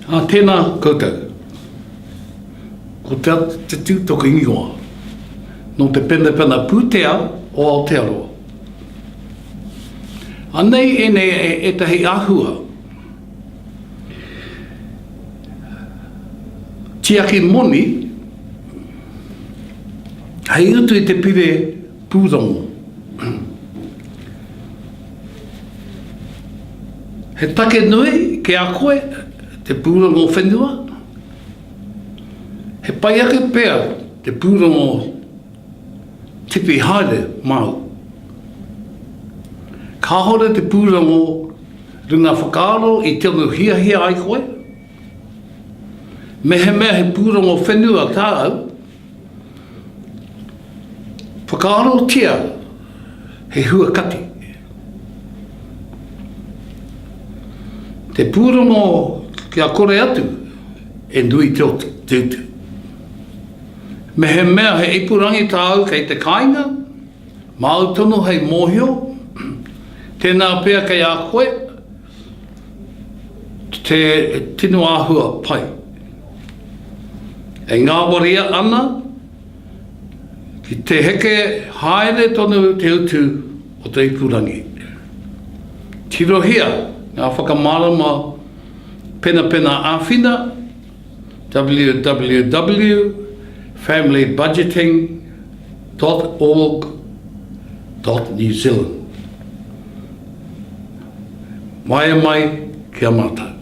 Tēnā koutou. Ko te tūtoko ingoa. No te pena pūtea o Aotearoa. Anei e tahi āhua. Tiaki moni, hei utu I te pire pūrongo. He take nui ke a koe, te pūrongo whenua. He pai ake pēr, te pūrongo tipi haere mau. Ka hore te pūrongo runga whakaaro I tonu hia ai koe. Mehe mea he pūrongo whenua tāau. Whakaaro tia he huakati. Te pūrongo kia kore atu e nui te o tūtu. Mehe mea he ipurangi tāu kei te kāinga, mautonu hei mōhio, tēnā pēr kei a koe, te tinu āhua pai. E ngā waria ana, ki te heke haere tonu te utu o te ipurangi. Tirohia, ngā whakamarama pena āwhina, www.familybudgeting.org.new Zealand. Mai kia mātou.